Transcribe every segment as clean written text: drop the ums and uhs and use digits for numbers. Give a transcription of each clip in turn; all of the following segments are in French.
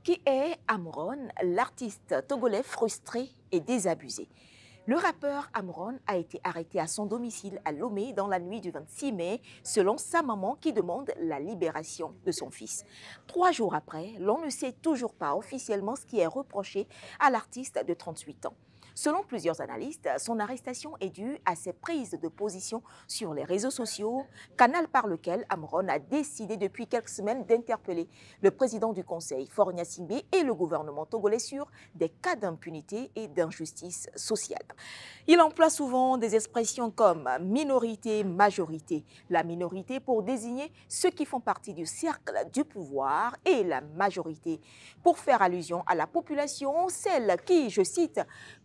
Qui est Amron, l'artiste togolais frustré et désabusé? Le rappeur Amron a été arrêté à son domicile à Lomé dans la nuit du 26 mai, selon sa maman qui demande la libération de son fils. 3 jours après, l'on ne sait toujours pas officiellement ce qui est reproché à l'artiste de 38 ans. Selon plusieurs analystes, son arrestation est due à ses prises de position sur les réseaux sociaux, canal par lequel Amron a décidé depuis quelques semaines d'interpeller le président du Conseil, Faure Gnassingbé, et le gouvernement togolais sur des cas d'impunité et d'injustice sociale. Il emploie souvent des expressions comme minorité, majorité. La minorité pour désigner ceux qui font partie du cercle du pouvoir et la majorité pour faire allusion à la population, celle qui, je cite,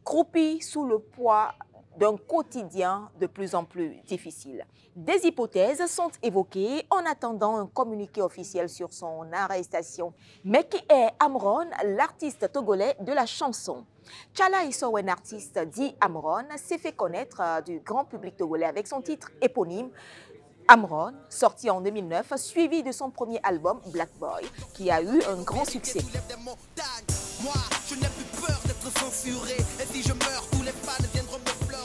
croupit sous le poids d'un quotidien de plus en plus difficile. Des hypothèses sont évoquées en attendant un communiqué officiel sur son arrestation. Mais qui est Amron, l'artiste togolais de la chanson? Tchala Issow, un artiste dit Amron, s'est fait connaître du grand public togolais avec son titre éponyme Amron, sorti en 2009, suivi de son premier album Black Boy, qui a eu un grand succès.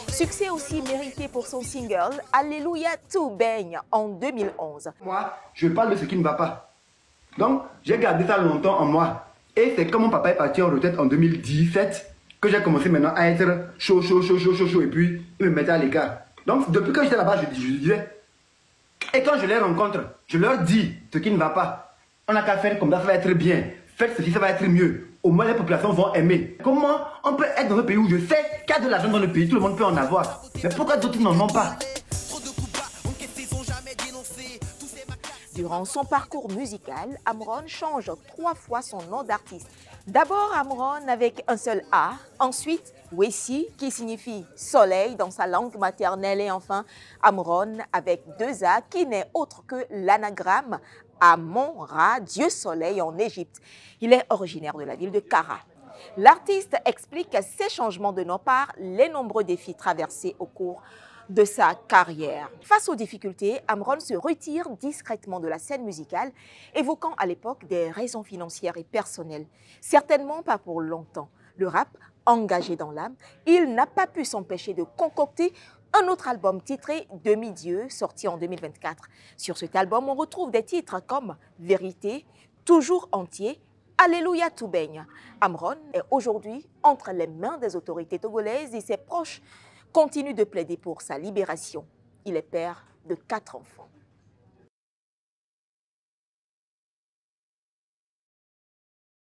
Succès aussi mérité pour son single Alléluia tout baigne en 2011. Moi, je parle de ce qui ne va pas. Donc, j'ai gardé ça longtemps en moi. Et c'est comme mon papa est parti en retraite en 2017 que j'ai commencé maintenant à être chaud, et puis il me mettait à l'écart. Donc, depuis que j'étais là-bas, je disais. Et quand je les rencontre, je leur dis ce qui ne va pas. On n'a qu'à faire comme ça va être bien. Faites ceci, ça va être mieux. Au moins, les populations vont aimer. Comment on peut être dans un pays où je sais qu'il y a de l'argent dans le pays, tout le monde peut en avoir. Mais pourquoi d'autres n'en ont pas? Durant son parcours musical, Amron change 3 fois son nom d'artiste. D'abord Amron avec un seul A, ensuite Wessi qui signifie soleil dans sa langue maternelle et enfin Amron avec 2 A qui n'est autre que l'anagramme Amon-Ra, Dieu soleil en Égypte. Il est originaire de la ville de Kara. L'artiste explique ses changements de nom par les nombreux défis traversés au cours de sa carrière. Face aux difficultés, Amron se retire discrètement de la scène musicale, évoquant à l'époque des raisons financières et personnelles. Certainement pas pour longtemps. Le rap, engagé dans l'âme, il n'a pas pu s'empêcher de concocter un autre album titré Demi-Dieu, sorti en 2024. Sur cet album, on retrouve des titres comme Vérité, Toujours entier, Alléluia tout baigne. Amron est aujourd'hui entre les mains des autorités togolaises et ses proches continuent de plaider pour sa libération. Il est père de 4 enfants.